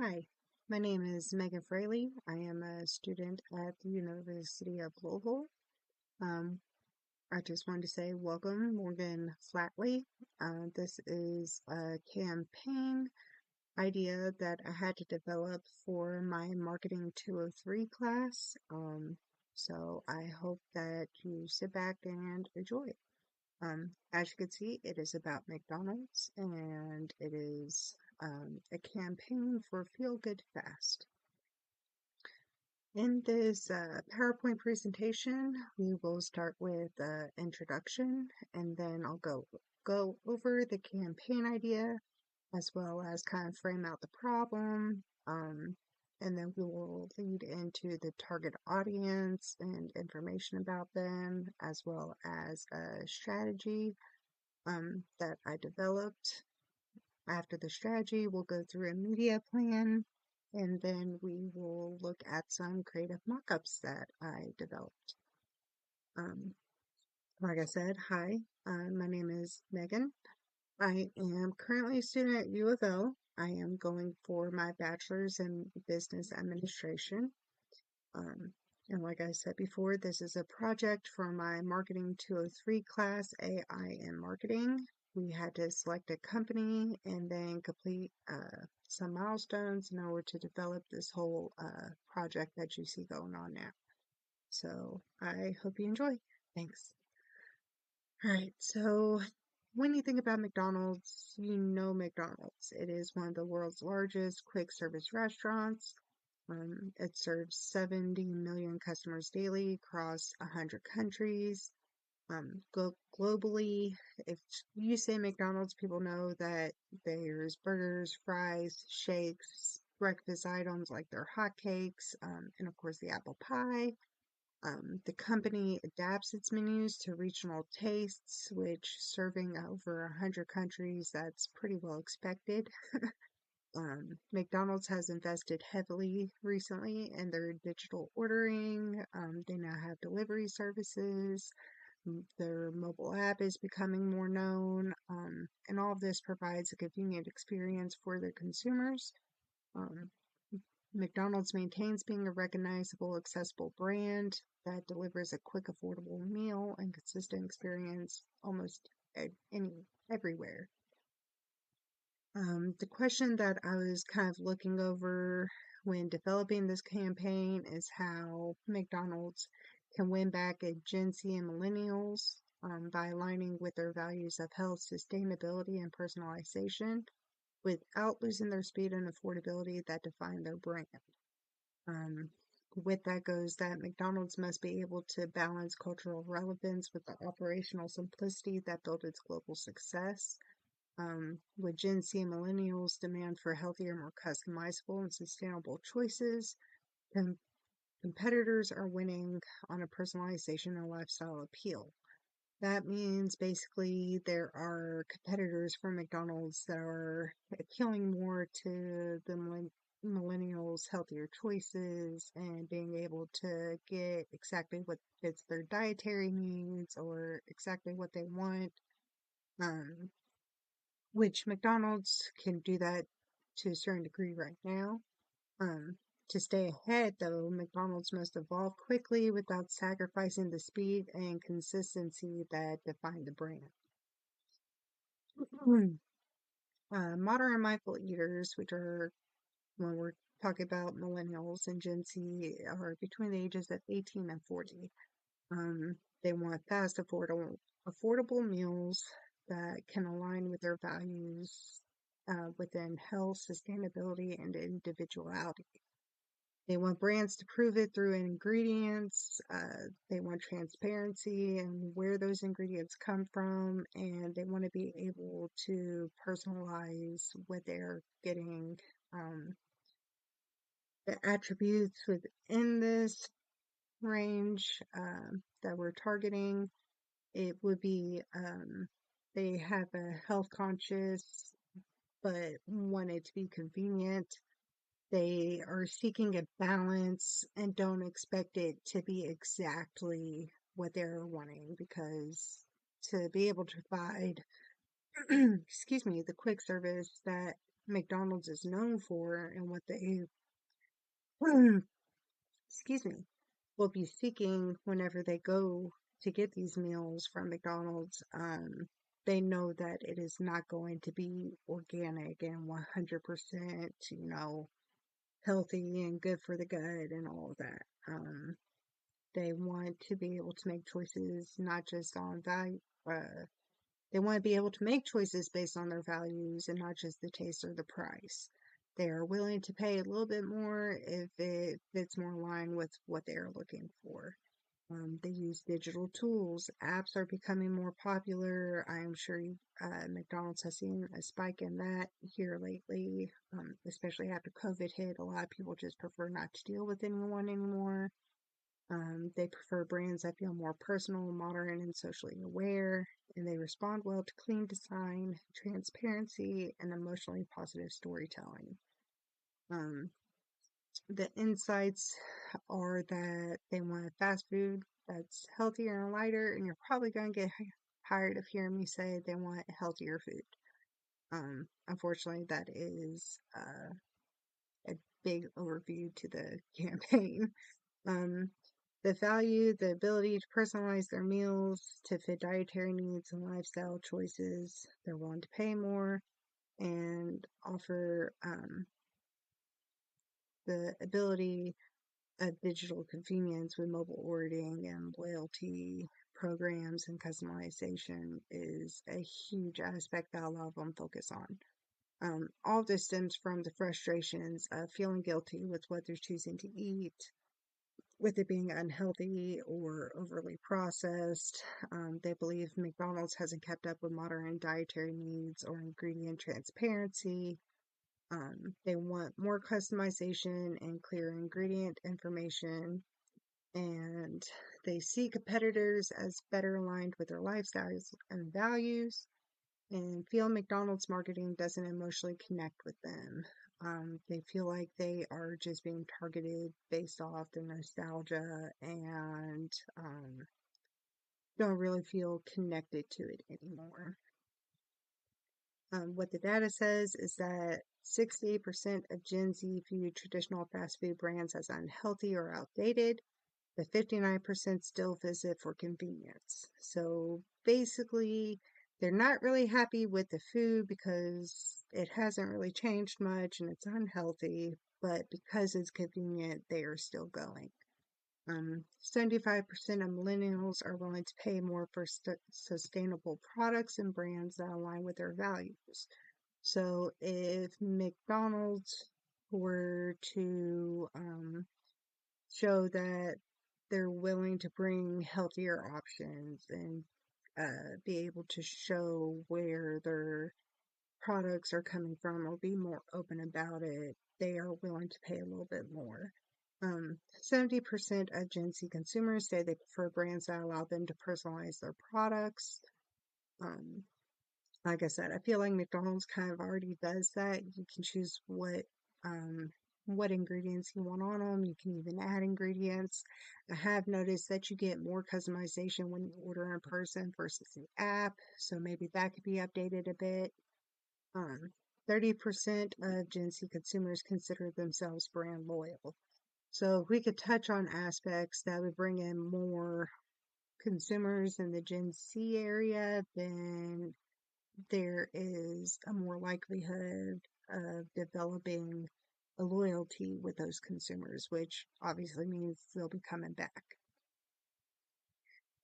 Hi, my name is Megan Fraley. I am a student at the University of Louisville. Um, I just wanted to say welcome, Morgan Flatley. This is a campaign idea that I had to develop for my Marketing 203 class. So I hope that you sit back and enjoy. As you can see, it is about McDonald's and it is a campaign for Feel Good Fast. In this PowerPoint presentation, we will start with the introduction and then I'll go over the campaign idea as well as kind of frame out the problem. And then we will lead into the target audience and information about them, as well as a strategy that I developed. After the strategy, we'll go through a media plan and then we will look at some creative mock-ups that I developed. Um, like I said, hi, my name is Megan. I am currently a student at U of L. I am going for my bachelor's in business administration. Um, and like I said before, this is a project for my Marketing 203 class, AI in Marketing. We had to select a company and then complete some milestones in order to develop this whole project that you see going on now. So I hope you enjoy. Thanks. All right, so when you think about McDonald's, you know McDonald's. It is one of the world's largest quick service restaurants. It serves 70 million customers daily across 100 countries. Globally, if you say McDonald's, people know that there's burgers, fries, shakes, breakfast items like their hotcakes, and of course the apple pie. The company adapts its menus to regional tastes, which serving over 100 countries, that's pretty well expected. McDonald's has invested heavily recently in their digital ordering. They now have delivery services. Their mobile app is becoming more known. And all of this provides a convenient experience for their consumers. Um, McDonald's maintains being a recognizable, accessible brand that delivers a quick, affordable meal and consistent experience almost everywhere. The question that I was kind of looking over when developing this campaign is how McDonald's can win back at Gen Z and millennials by aligning with their values of health, sustainability, and personalization without losing their speed and affordability that define their brand. Um, with that goes that McDonald's must be able to balance cultural relevance with the operational simplicity that built its global success. With Gen Z and millennials' demand for healthier, more customizable, and sustainable choices, com- competitors are winning on a personalization and lifestyle appeal. That means basically there are competitors for McDonald's that are appealing more to the millennials' healthier choices and being able to get exactly what fits their dietary needs or exactly what they want. Um, which McDonald's can do that to a certain degree right now. Um, to stay ahead, though, McDonald's must evolve quickly without sacrificing the speed and consistency that define the brand. Modern and mindful eaters, which are when we're talking about millennials and Gen Z, are between the ages of 18 and 40. They want fast, affordable meals that can align with their values within health, sustainability, and individuality. They want brands to prove it through ingredients. They want transparency and where those ingredients come from, and they want to be able to personalize what they're getting. Um, the attributes within this range that we're targeting, it would be they have a health conscious but want it to be convenient. They are seeking a balance and don't expect it to be exactly what they're wanting because to be able to provide, excuse me, the quick service that McDonald's is known for and what they, excuse me, will be seeking whenever they go to get these meals from McDonald's. They know that it is not going to be organic and 100%, healthy and good for the gut and all of that. They want to be able to make choices not just on value. They want to be able to make choices based on their values and not just the taste or the price. They are willing to pay a little bit more if it fits more in line with what they are looking for. They use digital tools. Apps are becoming more popular. I'm sure McDonald's has seen a spike in that here lately, especially after COVID hit. A lot of people just prefer not to deal with anyone anymore. They prefer brands that feel more personal, modern, and socially aware, and they respond well to clean design, transparency, and emotionally positive storytelling. Um, the insights are that they want fast food that's healthier and lighter, and you're probably going to get tired of hearing me say they want healthier food. Unfortunately, that is a big overview to the campaign. Um, the value, the ability to personalize their meals to fit dietary needs and lifestyle choices. They're willing to pay more and offer the ability of digital convenience with mobile ordering and loyalty programs and customization is a huge aspect that a lot of them focus on. All this stems from the frustrations of feeling guilty with what they're choosing to eat, with it being unhealthy or overly processed. They believe McDonald's hasn't kept up with modern dietary needs or ingredient transparency. They want more customization and clear ingredient information, and they see competitors as better aligned with their lifestyles and values, and feel McDonald's marketing doesn't emotionally connect with them. They feel like they are just being targeted based off the nostalgia and don't really feel connected to it anymore. What the data says is that 68% of Gen Z view traditional fast food brands as unhealthy or outdated, but 59% still visit for convenience. So basically, they're not really happy with the food because it hasn't really changed much and it's unhealthy, but because it's convenient, they are still going. 75% of millennials are willing to pay more for sustainable products and brands that align with their values. So if McDonald's were to show that they're willing to bring healthier options and be able to show where their products are coming from or be more open about it, they are willing to pay a little bit more. 70% of Gen Z consumers say they prefer brands that allow them to personalize their products. Um, like I said, I feel like McDonald's kind of already does that. You can choose what ingredients you want on them. You can even add ingredients. I have noticed that you get more customization when you order in person versus the app, so maybe that could be updated a bit. 30% of Gen Z consumers consider themselves brand loyal. So if we could touch on aspects that would bring in more consumers in the Gen Z area, then there is a more likelihood of developing a loyalty with those consumers, which obviously means they'll be coming back.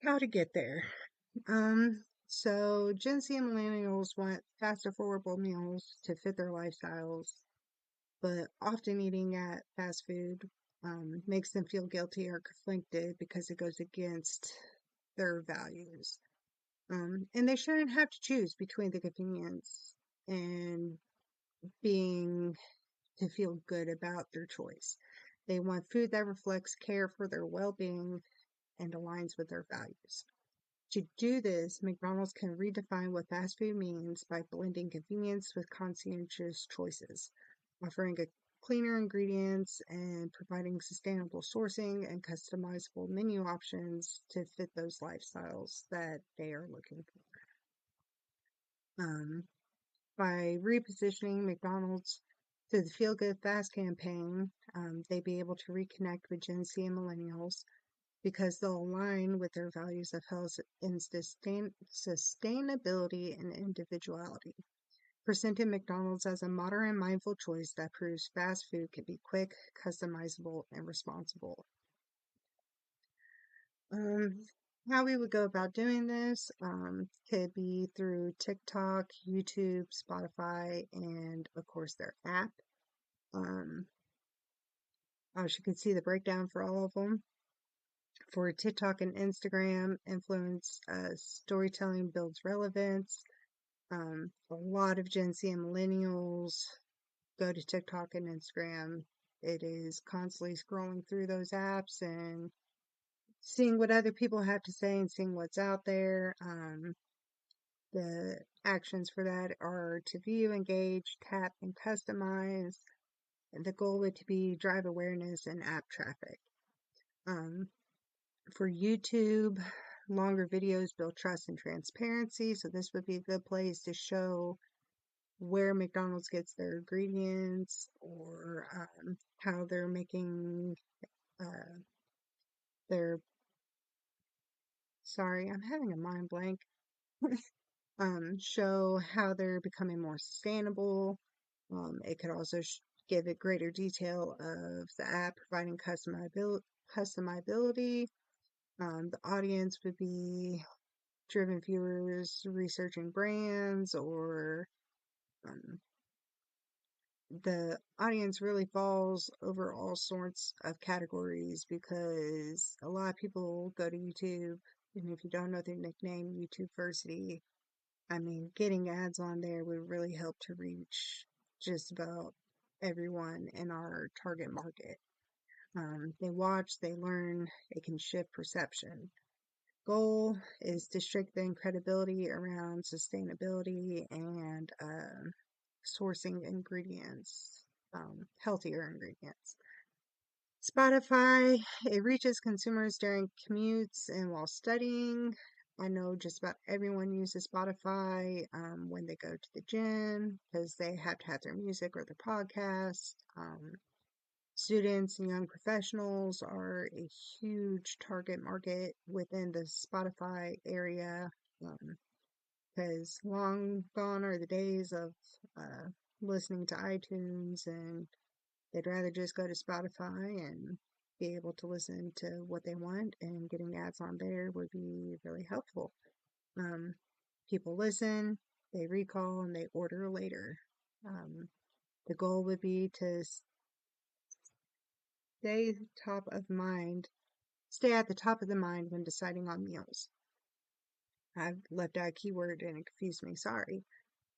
How to get there? So Gen Z and millennials want fast, affordable meals to fit their lifestyles, but often eating at fast food makes them feel guilty or conflicted because it goes against their values. And they shouldn't have to choose between the convenience and being to feel good about their choice. They want food that reflects care for their well being and aligns with their values. To do this, McDonald's can redefine what fast food means by blending convenience with conscientious choices, offering a cleaner ingredients and providing sustainable sourcing and customizable menu options to fit those lifestyles that they are looking for. By repositioning McDonald's through the Feel Good Fast campaign, they'd be able to reconnect with Gen Z and millennials because they'll align with their values of health and sustainability and individuality. Presenting McDonald's as a modern and mindful choice that proves fast food can be quick, customizable, and responsible. Um, how we would go about doing this could be through TikTok, YouTube, Spotify, and of course their app. Um, as you can see the breakdown for all of them. For TikTok and Instagram, influence storytelling builds relevance. A lot of Gen Z and millennials go to TikTok and Instagram. It is constantly scrolling through those apps and seeing what other people have to say and seeing what's out there. The actions for that are to view, engage, tap, and customize. And the goal would to be drive awareness and app traffic. Um, for YouTube, longer videos build trust and transparency. So this would be a good place to show where McDonald's gets their ingredients or how they're making uh, their. Sorry, I'm having a mind blank. Show how they're becoming more sustainable. It could also give it greater detail of the app, providing customizability. The audience would be driven viewers researching brands, or um, the audience really falls over all sorts of categories because a lot of people go to YouTube, and if you don't know the nickname YouTubeversity, I mean, getting ads on there would really help to reach just about everyone in our target market. They watch, they learn, it can shift perception. Goal is to strengthen credibility around sustainability and sourcing ingredients, healthier ingredients. Spotify, it reaches consumers during commutes and while studying. I know just about everyone uses Spotify when they go to the gym because they have to have their music or their podcast. Students and young professionals are a huge target market within the Spotify area because long gone are the days of uh, listening to iTunes, and they'd rather just go to Spotify and be able to listen to what they want, and getting ads on there would be really helpful. Um, People listen, they recall, and they order later. Um, the goal would be to stay top of mind, stay at the top of the mind when deciding on meals. I've left out a keyword and it confused me, sorry.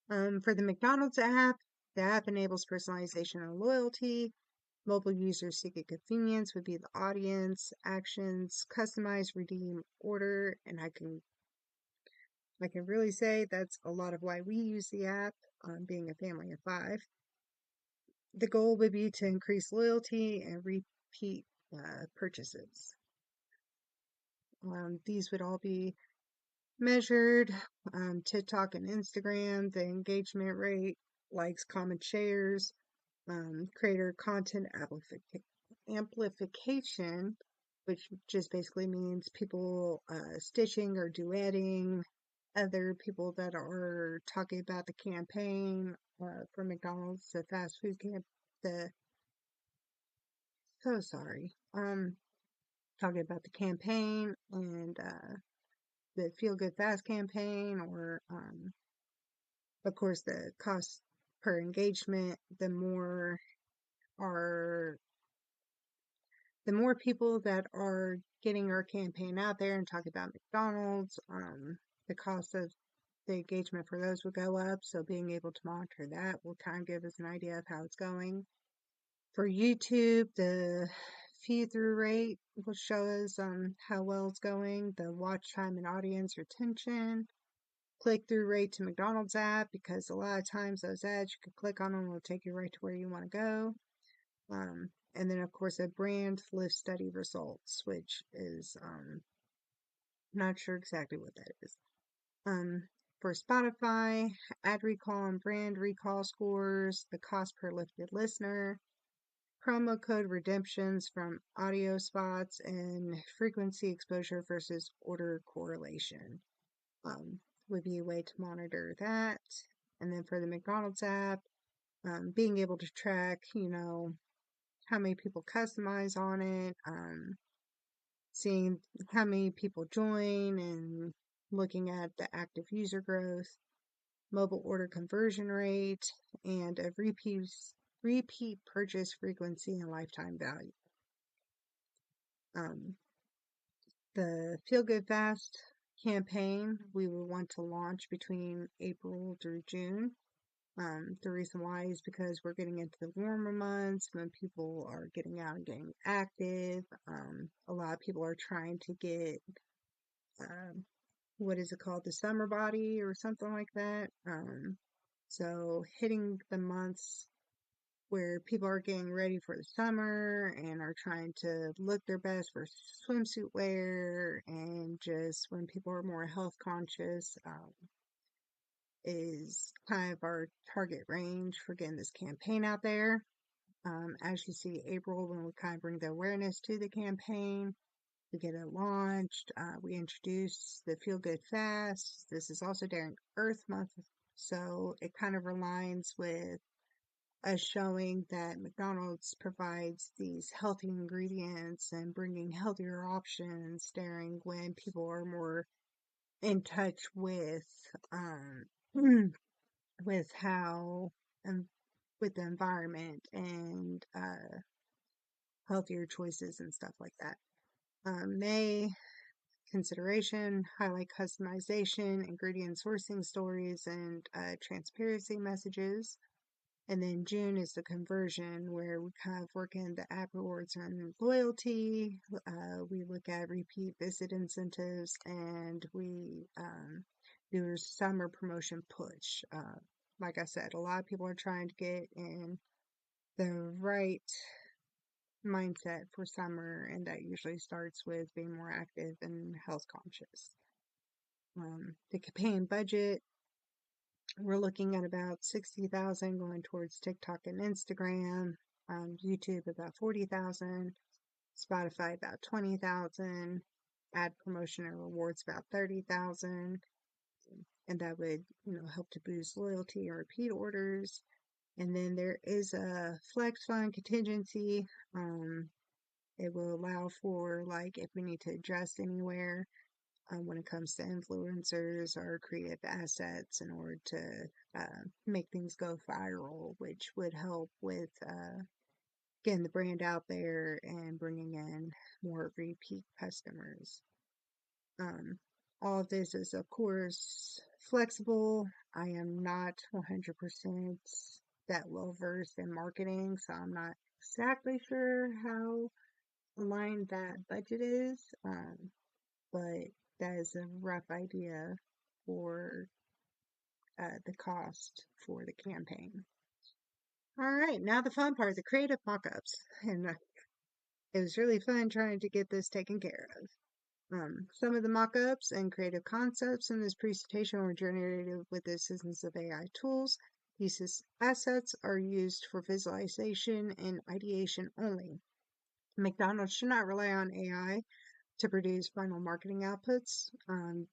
For the McDonald's app, the app enables personalization and loyalty. Mobile users seeking convenience would be the audience, actions, customize, redeem, order, and I can really say that's a lot of why we use the app, being a family of 5. The goal would be to increase loyalty and repeat purchases. These would all be measured. TikTok and Instagram, the engagement rate, likes, comments, shares, creator content amplification, which just basically means people stitching or duetting other people that are talking about the campaign for McDonald's, the fast food camp, the so sorry, talking about the campaign and the Feel Good Fast campaign, or of course the cost per engagement. Are the more people that are getting our campaign out there and talking about McDonald's, the cost of the engagement for those will go up. So being able to monitor that will kind of give us an idea of how it's going. For YouTube, the view through rate will show us how well it's going, the watch time and audience retention, click through rate to McDonald's app, because a lot of times those ads you can click on them will take you right to where you want to go. And then of course a brand lift study results, which is not sure exactly what that is. For Spotify, ad recall and brand recall scores, the cost per lifted listener, promo code redemptions from audio spots, and frequency exposure versus order correlation. Would be a way to monitor that. And then for the McDonald's app, being able to track, how many people customize on it, seeing how many people join, and looking at the active user growth, mobile order conversion rate, and a repeat purchase frequency and lifetime value. The Feel Good Fast campaign we will want to launch between April through June. The reason why is because we're getting into the warmer months when people are getting out and getting active. A lot of people are trying to get, what is it called? The summer body or something like that. So hitting the months where people are getting ready for the summer and are trying to look their best for swimsuit wear, and just when people are more health conscious, is kind of our target range for getting this campaign out there. As you see, April, when we kind of bring the awareness to the campaign, we get it launched. We introduce the Feel Good Fast. This is also during Earth Month, so it kind of aligns with us showing that McDonald's provides these healthy ingredients and bringing healthier options during when people are more in touch with with how and with the environment and healthier choices and stuff like that. May consideration, highlight customization, ingredient sourcing stories, and transparency messages. And then June is the conversion, where we kind of work in the app rewards and loyalty. We look at repeat visit incentives, and we do a summer promotion push. Like I said, a lot of people are trying to get in the right mindset for summer, and that usually starts with being more active and health conscious. The campaign budget, we're looking at about 60,000 going towards TikTok and Instagram, YouTube about 40,000, Spotify about 20,000, ad promotion and rewards about 30,000, and that would, help to boost loyalty and repeat orders. And then there is a flex fund contingency. It will allow for, like, if we need to adjust anywhere when it comes to influencers or creative assets in order to make things go viral, which would help with getting the brand out there and bringing in more repeat customers. All of this is, of course, flexible. I am not 100% that well versed in marketing, so I'm not exactly sure how aligned that budget is, but that is a rough idea for the cost for the campaign. All right, now the fun part, the creative mock-ups. And it was really fun trying to get this taken care of. Some of the mock-ups and creative concepts in this presentation were generated with the assistance of AI tools. These assets are used for visualization and ideation only. McDonald's should not rely on AI to produce final marketing outputs.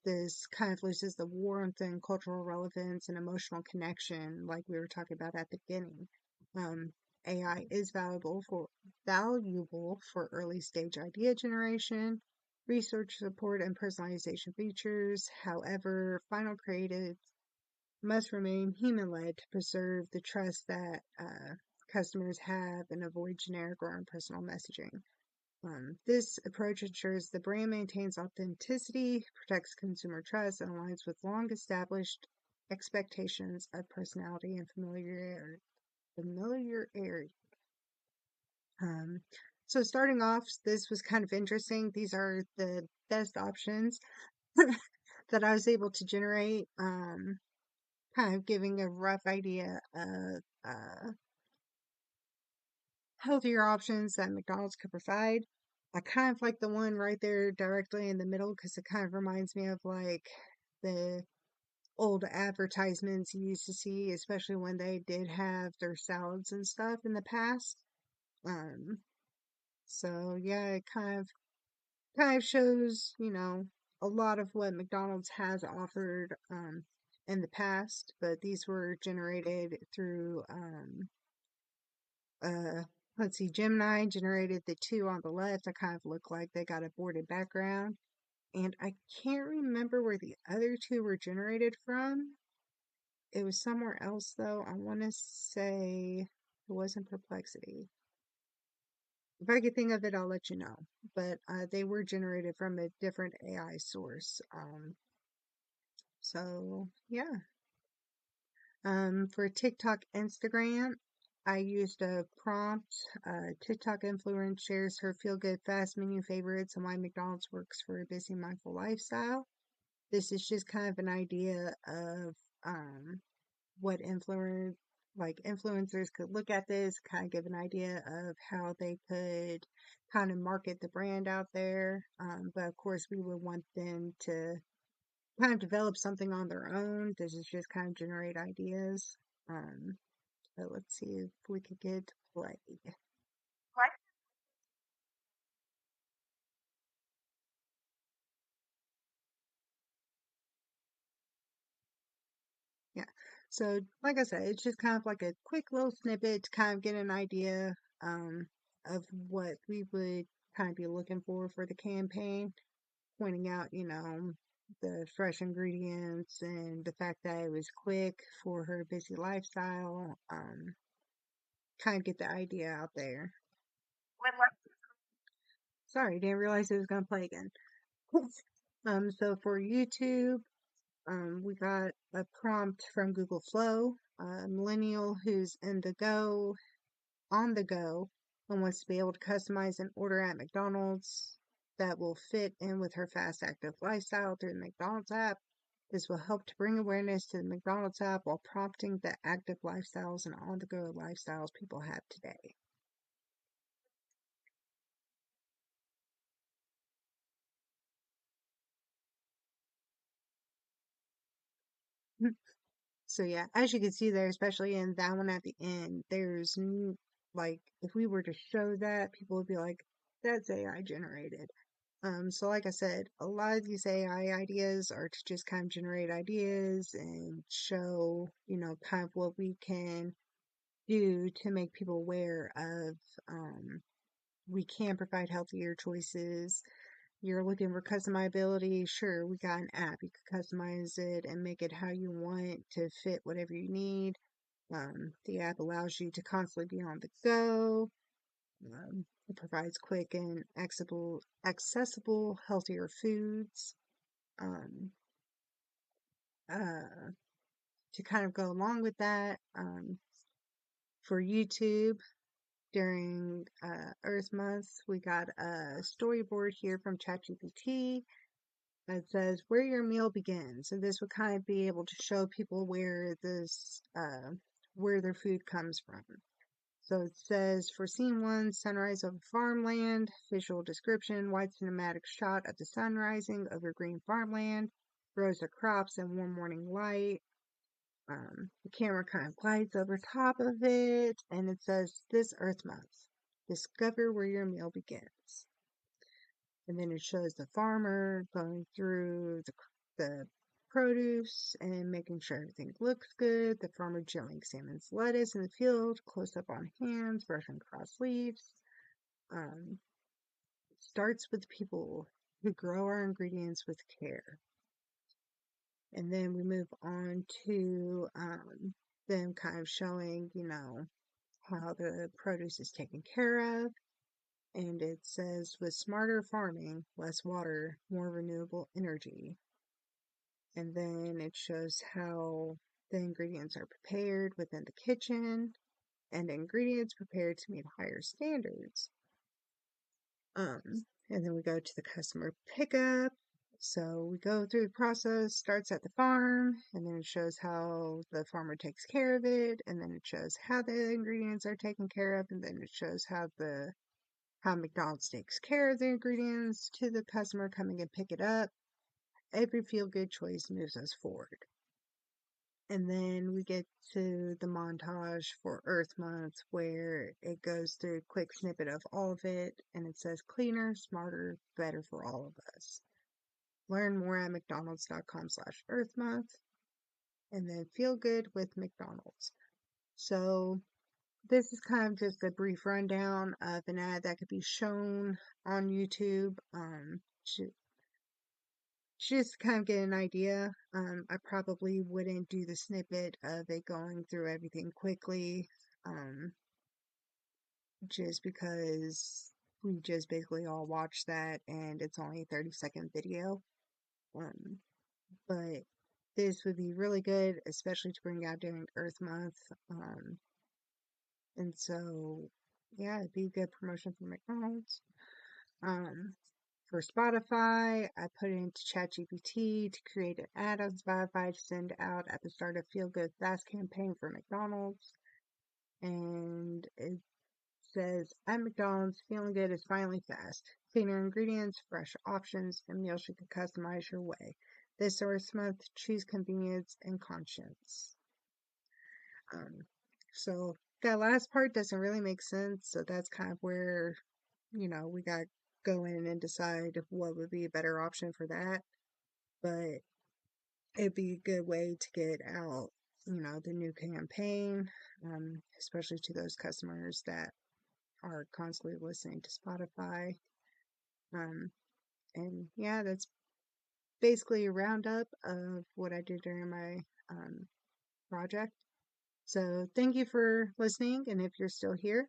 This kind of loses the warmth and cultural relevance and emotional connection, like we were talking about at the beginning. AI is valuable for early stage idea generation, research support, and personalization features. However, final creative must remain human led to preserve the trust that customers have and avoid generic or impersonal messaging. This approach ensures the brand maintains authenticity, protects consumer trust, and aligns with long established expectations of personality and familiarity. So starting off, this was kind of interesting. These are the best options that I was able to generate, kind of giving a rough idea of healthier options that McDonald's could provide. I kind of like the one right there directly in the middle because it kind of reminds me of like the old advertisements you used to see, especially when they did have their salads and stuff in the past. Um, so yeah, it kind of shows, a lot of what McDonald's has offered in the past, but these were generated through uh let's see, Gemini generated the two on the left that kind of look like they got a boarded background. And I can't remember where the other two were generated from. It was somewhere else though. I want to say it wasn't Perplexity. If I could think of it, I'll let you know. But they were generated from a different AI source. So yeah. For TikTok, Instagram, I used a prompt. TikTok influencer shares her feel-good fast menu favorites and why McDonald's works for a busy, mindful lifestyle. This is just kind of an idea of what influencers could look at this, kind of give an idea of how they could kind of market the brand out there. But of course, we would want them to kind of develop something on their own. This is just kind of generate ideas. Um, but let's see if we could get to play. Yeah. So, like I said, it's just kind of like a quick little snippet to kind of get an idea of what we would kind of be looking for the campaign, pointing out, the fresh ingredients and the fact that it was quick for her busy lifestyle. Kind of get the idea out there. Sorry, didn't realize it was going to play again. So for YouTube, we got a prompt from Google Flow, a millennial who's on the go, and wants to be able to customize an order at McDonald's that will fit in with her fast, active lifestyle through the McDonald's app. This will help to bring awareness to the McDonald's app while prompting the active lifestyles and on the go lifestyles people have today. So yeah, as you can see there, especially in that one at the end, like if we were to show that, people would be like, "That's AI generated." So like I said, a lot of these AI ideas are to just kind of generate ideas and show, kind of what we can do to make people aware of. We can provide healthier choices. You're looking for customizability, sure, we got an app. You can customize it and make it how you want to fit whatever you need. The app allows you to constantly be on the go. It provides quick and accessible, healthier foods. Um, uh, to kind of go along with that, for YouTube during Earth Month, we got a storyboard here from ChatGPT. It says where your meal begins, and this would kind of be able to show people where their food comes from. So it says for scene one, sunrise over farmland, visual description, wide cinematic shot of the sun rising over green farmland, rows of crops and warm morning light. The camera kind of glides over top of it, and it says this Earth Month, discover where your meal begins. And then it shows the farmer going through the produce and making sure everything looks good. The farmer gelling salmon's lettuce in the field, close up on hands, brushing across leaves. Um, Starts with people who grow our ingredients with care. And then we move on to them kind of showing, how the produce is taken care of. And it says with smarter farming, less water, more renewable energy. And then it shows how the ingredients are prepared within the kitchen and ingredients prepared to meet higher standards. And then we go to the customer pickup. So we go through the process, starts at the farm, and then it shows how the farmer takes care of it, and then it shows how the ingredients are taken care of, and then it shows how McDonald's takes care of the ingredients to the customer coming and pick it up. Every feel good choice moves us forward. And then we get to the montage for Earth Month where it goes through a quick snippet of all of it and it says cleaner, smarter, better for all of us. Learn more at mcdonalds.com/Earth Month and then feel good with McDonald's. So this is kind of just a brief rundown of an ad that could be shown on YouTube. Just kind of get an idea. I probably wouldn't do the snippet of it going through everything quickly, um, just because we just basically all watched that and it's only a 30-second video. Um, but this would be really good, especially to bring out during Earth Month. And so, yeah, it'd be a good promotion for McDonald's. Um, For Spotify, I put it into ChatGPT to create an ad on Spotify to send out at the start of Feel Good Fast campaign for McDonald's. And it says, at McDonald's, feeling good is finally fast. Cleaner ingredients, fresh options, and meals you can customize your way. This Earth Month, choose convenience and conscience. Um, so that last part doesn't really make sense. So that's kind of where, we got to go in and decide what would be a better option for that. But it'd be a good way to get out, the new campaign, especially to those customers that are constantly listening to Spotify. Um, and yeah, that's basically a roundup of what I did during my project. So thank you for listening. And if you're still here,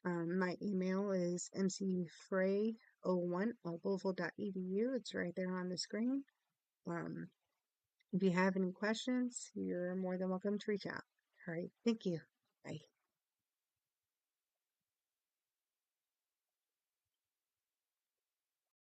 my email is mcfrey01@louisville.edu. It's right there on the screen. Um, if you have any questions, you're more than welcome to reach out. All right. Thank you. Bye.